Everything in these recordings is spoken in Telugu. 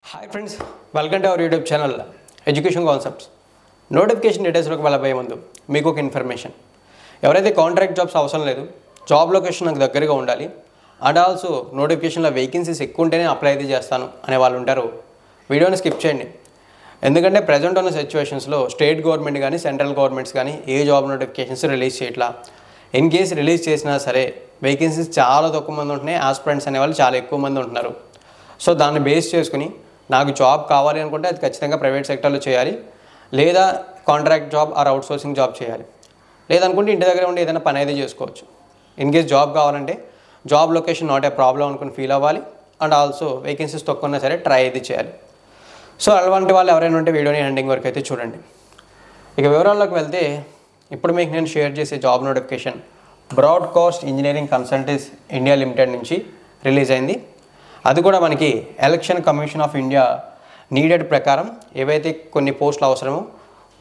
Hi friends, welcome to our YouTube channel education concepts. Notification డీటెయిల్స్లోకి వెళ్ళబోయే ముందు మీకు ఒక ఇన్ఫర్మేషన్. ఎవరైతే కాంట్రాక్ట్ జాబ్స్ అవసరం లేదు, జాబ్ లొకేషన్ నాకు దగ్గరగా ఉండాలి అండ్ ఆల్సో నోటిఫికేషన్లో వేకెన్సీస్ ఎక్కువ ఉంటేనే అప్లై అయితే చేస్తాను అనే వాళ్ళు ఉంటారు, వీడియోని స్కిప్ చేయండి. ఎందుకంటే ప్రజెంట్ ఉన్న సిచ్యువేషన్స్లో స్టేట్ గవర్నమెంట్ కానీ సెంట్రల్ గవర్నమెంట్స్ కానీ ఏ జాబ్ నోటిఫికేషన్స్ రిలీజ్ చేయట్లా. ఇన్ కేస్ రిలీజ్ చేసినా సరే వేకెన్సీస్ చాలా తక్కువ మంది ఉంటున్నాయి, ఆస్పిరెంట్స్ అనేవాళ్ళు చాలా ఎక్కువ మంది ఉంటున్నారు. సో దాన్ని బేస్ చేసుకుని నాకు జాబ్ కావాలి అనుకుంటే అది ఖచ్చితంగా ప్రైవేట్ సెక్టర్లో చేయాలి, లేదా contract job or outsourcing job చేయాలి, లేదనుకుంటే ఇంటి దగ్గర ఉండి ఏదైనా పని అయితే చేసుకోవచ్చు. ఇన్ కేస్ జాబ్ కావాలంటే job location not a problem అనుకుని ఫీల్ అవ్వాలి అండ్ ఆల్సో వేకెన్సీస్ తక్కువ ఉన్నా సరే ట్రై అయితే చేయాలి. సో అలాంటి వాళ్ళు ఎవరైనా ఉంటే వీడియోని ఎండింగ్ వరకు అయితే చూడండి. ఇక వివరాల్లోకి వెళ్తే ఇప్పుడు మీకు నేను షేర్ చేసే job notification broadcast engineering consultancy India limited నుంచి రిలీజ్ అయింది. అది కూడా మనకి election commission of India needed ప్రకారం ఏవైతే కొన్ని పోస్టులు అవసరమో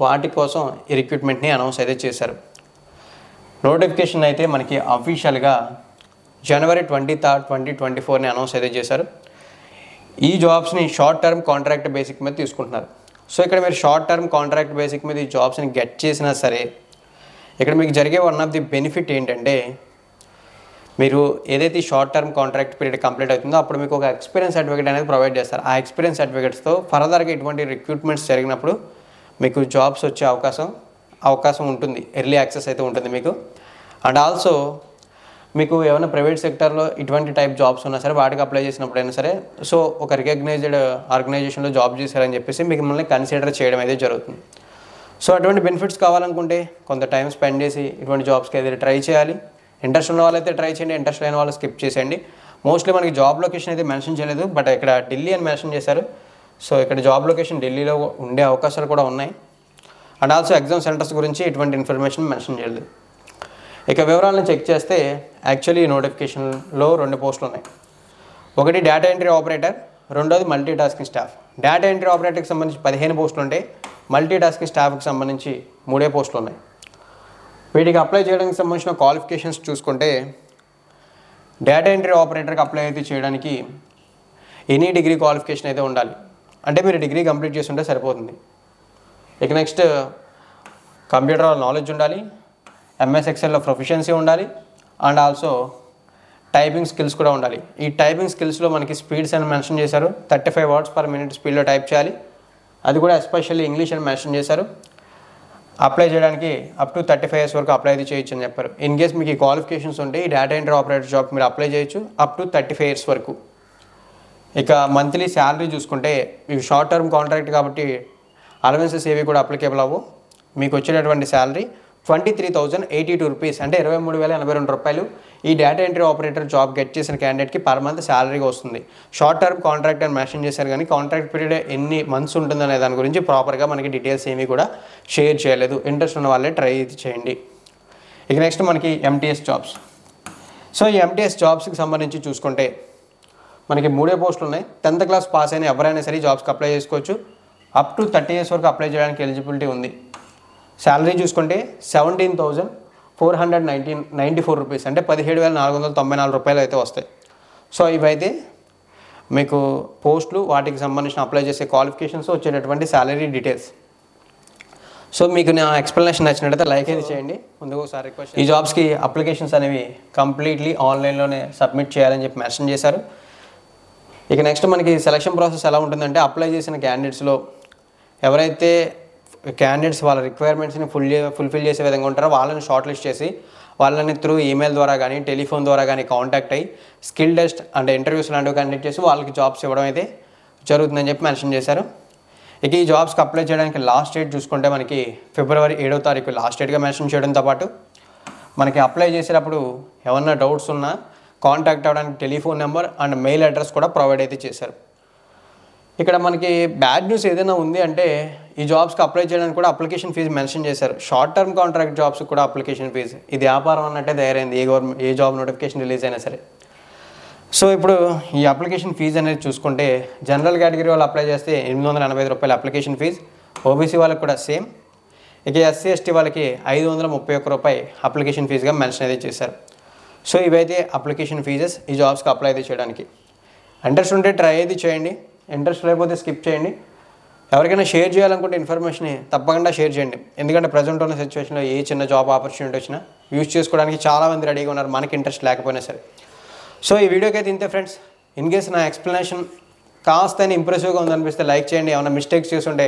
వాటి కోసం ఈ రిక్రూట్మెంట్ని అనౌన్స్ అయితే చేశారు. నోటిఫికేషన్ అయితే మనకి అఫీషియల్గా జనవరి 23, 2024 అనౌన్స్ అయితే చేశారు. ఈ జాబ్స్ని షార్ట్ టర్మ్ కాంట్రాక్ట్ బేసిక్ మీద తీసుకుంటున్నారు. సో ఇక్కడ మీరు షార్ట్ టర్మ్ కాంట్రాక్ట్ బేసిక్ మీద ఈ జాబ్స్ని గెట్ చేసినా సరే ఇక్కడ మీకు జరిగే వన్ ఆఫ్ ది బెనిఫిట్ ఏంటంటే, మీరు ఏదైతే short term contract period complete అవుతుందో అప్పుడు మీకు ఒక ఎక్స్పీరియన్స్ సర్టిఫికేట్ అనేది ప్రొవైడ్ చేస్తారు. ఆ ఎక్స్పీరియన్స్ సర్టిఫికేట్స్తో ఫర్దర్గా ఎటువంటి రిక్రూట్మెంట్స్ జరిగినప్పుడు మీకు జాబ్స్ వచ్చే అవకాశం ఉంటుంది, ఎర్లీ యాక్సెస్ అయితే ఉంటుంది మీకు. అండ్ ఆల్సో మీకు ఏమైనా ప్రైవేట్ సెక్టర్లో ఇటువంటి టైప్ జాబ్స్ ఉన్నా సరే వాటికి అప్లై చేసినప్పుడైనా సరే సో ఒక రికగ్నైజ్డ్ ఆర్గనైజేషన్లో జాబ్ చేశారని చెప్పేసి మిమ్మల్ని కన్సిడర్ చేయడం అయితే జరుగుతుంది. సో అటువంటి బెనిఫిట్స్ కావాలనుకుంటే కొంత టైం స్పెండ్ చేసి ఇటువంటి జాబ్స్కి ఏదైతే ట్రై చేయాలి. ఇంట్రెస్ట్ ఉన్న వాళ్ళైతే ట్రై చేయండి, ఇంట్రెస్ట్ లేని వాళ్ళు స్కిప్ చేసేయండి. మోస్ట్లీ మనకి జాబ్ లొకేషన్ అయితే మెన్షన్ చేయలేదు, బట్ ఇక్కడ ఢిల్లీ అని మెన్షన్ చేశారు. సో ఇక్కడ జాబ్ లొకేషన్ ఢిల్లీలో ఉండే అవకాశాలు కూడా ఉన్నాయి. అండ్ ఆల్సో ఎగ్జామ్ సెంటర్స్ గురించి ఎటువంటి ఇన్ఫర్మేషన్ మెన్షన్ చేయలేదు. ఇక వివరాలను చెక్ చేస్తే యాక్చువల్లీ ఈ నోటిఫికేషన్లో 2 పోస్టులు ఉన్నాయి. ఒకటి డేటా ఎంట్రీ ఆపరేటర్, రెండోది multi tasking staff. Data entry ఆపరేటర్కి సంబంధించి 15 పోస్టులు ఉంటాయి, మల్టీ టాస్కింగ్ స్టాఫ్కి సంబంధించి 3 పోస్టులు ఉన్నాయి. వీటికి అప్లై చేయడానికి సంబంధించిన క్వాలిఫికేషన్స్ చూసుకుంటే డేటా ఎంట్రీ ఆపరేటర్కి అప్లై అయితే చేయడానికి ఎనీ డిగ్రీ క్వాలిఫికేషన్ అయితే ఉండాలి, అంటే మీరు డిగ్రీ కంప్లీట్ చేసి ఉంటే సరిపోతుంది. ఇక నెక్స్ట్ కంప్యూటర్ నాలెడ్జ్ ఉండాలి, ఎంఎస్ ఎక్సెల్లో ప్రొఫిషియన్సీ ఉండాలి అండ్ ఆల్సో టైపింగ్ స్కిల్స్ కూడా ఉండాలి. ఈ టైపింగ్ స్కిల్స్లో మనకి స్పీడ్స్ అని మెన్షన్ చేశారు, 35 words per minute స్పీడ్లో టైప్ చేయాలి. అది కూడా ఎస్పెషల్లీ ఇంగ్లీష్ అని మెన్షన్ చేశారు. అప్లై చేయడానికి అప్ టు 35 years వరకు అప్లై అయితే చేయొచ్చు అని చెప్పారు. ఇన్ కేస్ మీకు ఈ క్వాలిఫికేషన్స్ ఉంటే ఈ డేటా ఎంట్రీ ఆపరేటర్ జాబ్ మీరు అప్లై చేయొచ్చు అప్ టు 35 years వరకు. ఇక మంత్లీ శాలరీ చూసుకుంటే ఇవి షార్ట్ టర్మ్ కాంట్రాక్ట్ కాబట్టి అలవెన్సెస్ ఏవి కూడా అప్లికేబుల్ అవ్వవు. మీకు వచ్చేటటువంటి శాలరీ 23,082 రూపీస్, అంటే 23,082 రూపాయలు ఈ data entry operator job get చేసిన క్యాండిడేట్కి పర్ మంత్ శాలరీగా వస్తుంది. షార్ట్ టర్మ్ కాంట్రాక్ట్ అని మెన్షన్ చేశారు కానీ కాంట్రాక్ట్ పీరియడ్ ఎన్ని మంత్స్ ఉంటుందనే దాని గురించి ప్రాపర్గా మనకి డీటెయిల్స్ ఏమీ కూడా షేర్ చేయలేదు. ఇంట్రెస్ట్ ఉన్న వాళ్ళే ట్రై చేయండి. ఇక నెక్స్ట్ మనకి ఎంటీఎస్ జాబ్స్. సో ఈ ఎంటీఎస్ జాబ్స్కి సంబంధించి చూసుకుంటే మనకి 3 పోస్టులు ఉన్నాయి. 10th class పాస్ అయిన ఎవరైనా సరే జాబ్స్కి అప్లై చేసుకోవచ్చు. అప్ టు 30 years వరకు అప్లై చేయడానికి ఎలిజిబిలిటీ ఉంది. శాలరీ చూసుకుంటే 17,494 రూపీస్, అంటే 17,494 రూపాయలు అయితే వస్తాయి. సో ఇవైతే మీకు పోస్టులు, వాటికి సంబంధించిన అప్లై చేసే క్వాలిఫికేషన్స్, వచ్చేటటువంటి శాలరీ డీటెయిల్స్. సో మీకు నా ఎక్స్ప్లెనేషన్ నచ్చినట్టయితే లైక్ అయితే చేయండి. ముందుగా ఒకసారి రిక్వెస్ట్, ఈ జాబ్స్కి అప్లికేషన్స్ అనేవి కంప్లీట్లీ ఆన్లైన్లోనే సబ్మిట్ చేయాలని చెప్పి మెన్షన్ చేశారు. ఇక నెక్స్ట్ మనకి సెలక్షన్ ప్రాసెస్ ఎలా ఉంటుందంటే, అప్లై చేసిన క్యాండిడేట్స్లో ఎవరైతే క్యాండిడేట్స్ వాళ్ళ రిక్వైర్మెంట్స్ని ఫుల్ఫిల్ చేసే విధంగా ఉంటారో వాళ్ళని షార్ట్ లిస్ట్ చేసి వాళ్ళని త్రూ ఈమెయిల్ ద్వారా కానీ టెలిఫోన్ ద్వారా కానీ కాంటాక్ట్ అయ్యి స్కిల్ టెస్ట్ అంటే ఇంటర్వ్యూస్ లాంటివి కండక్ట్ చేసి వాళ్ళకి జాబ్స్ ఇవ్వడం అయితే జరుగుతుందని చెప్పి మెన్షన్ చేశారు. ఇక ఈ జాబ్స్కి అప్లై చేయడానికి లాస్ట్ డేట్ చూసుకుంటే మనకి February 7వ తారీఖు లాస్ట్ డేట్గా మెన్షన్ చేయడంతో పాటు మనకి అప్లై చేసేటప్పుడు ఏమన్నా డౌట్స్ ఉన్నా కాంటాక్ట్ అవ్వడానికి telephone number and mail address కూడా ప్రొవైడ్ అయితే చేశారు. ఇక్కడ మనకి బ్యాడ్ న్యూస్ ఏదైనా ఉంది అంటే ఈ జాబ్స్కి అప్లై చేయడానికి కూడా అప్లికేషన్ ఫీజు మెన్షన్ చేశారు. షార్ట్ టర్మ్ కాంట్రాక్ట్ జాబ్స్కి కూడా అప్లికేషన్ ఫీజు, ఇది వ్యాపారం అన్నట్టే తయారైంది ఏ జాబ్ నోటిఫికేషన్ రిలీజ్ అయినా సరే. సో ఇప్పుడు ఈ అప్లికేషన్ ఫీజు అనేది చూసుకుంటే జనరల్ కేటగిరీ వాళ్ళు అప్లై చేస్తే 885 రూపాయలు అప్లికేషన్ ఫీజు, ఓబీసీ వాళ్ళకి కూడా సేమ్. ఇక ఎస్సీ ఎస్టీ వాళ్ళకి 531 రూపాయలు అప్లికేషన్ ఫీజుగా మెన్షన్ అయితే చేశారు. సో ఇవైతే అప్లికేషన్ ఫీజెస్ ఈ జాబ్స్కి అప్లై అయితే చేయడానికి. ఇంట్రెస్ట్ ఉంటే ట్రై అయితే చేయండి. ఇంట్రెస్ట్ లేకపోతే స్కిప్ చేయండి. ఎవరికైనా షేర్ చేయాలనుకుంటే ఇన్ఫర్మేషన్ తప్పకుండా షేర్ చేయండి. ఎందుకంటే ప్రజెంట్ ఉన్న సిచ్యువేషన్లో ఏ చిన్న జాబ్ ఆపర్చునిటీ వచ్చినా యూజ్ చేసుకోవడానికి చాలామంది రెడీగా ఉన్నారు, మనకి ఇంట్రెస్ట్ లేకపోయినా సరే. సో ఈ వీడియోకి అయితే ఇంతే ఫ్రెండ్స్. ఇన్ కేస్ నా ఎక్స్ప్లెనేషన్ కాస్త ఇంప్రెసివ్గా ఉందనిపిస్తే లైక్ చేయండి. ఏమైనా మిస్టేక్స్ చేస్తుంటే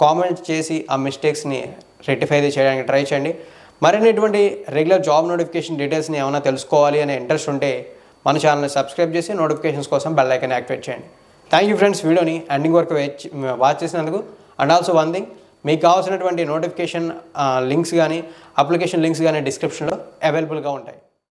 కామెంట్ చేసి ఆ మిస్టేక్స్ని రెక్టిఫై చేయడానికి ట్రై చేయండి. మరిన్ని ఇటువంటి రెగ్యులర్ జాబ్ నోటిఫికేషన్ డీటెయిల్స్ని ఏమైనా తెలుసుకోవాలి అనే ఇంట్రెస్ట్ ఉంటే మన ఛానల్ని సబ్స్క్రైబ్ చేసి నోటిఫికేషన్స్ కోసం బెల్ ఐకాన్ యాక్టివేట్ చేయండి. థ్యాంక్ యూ ఫ్రెండ్స్, వీడియోని ఎండింగ్ వరకు వాచ్ చేసినందుకు. అండ్ ఆల్సో వన్ థింగ్, మీకు కావాల్సినటువంటి నోటిఫికేషన్ లింక్స్ కానీ అప్లికేషన్ లింక్స్ కానీ డిస్క్రిప్షన్లో అవైలబుల్గా ఉంటాయి.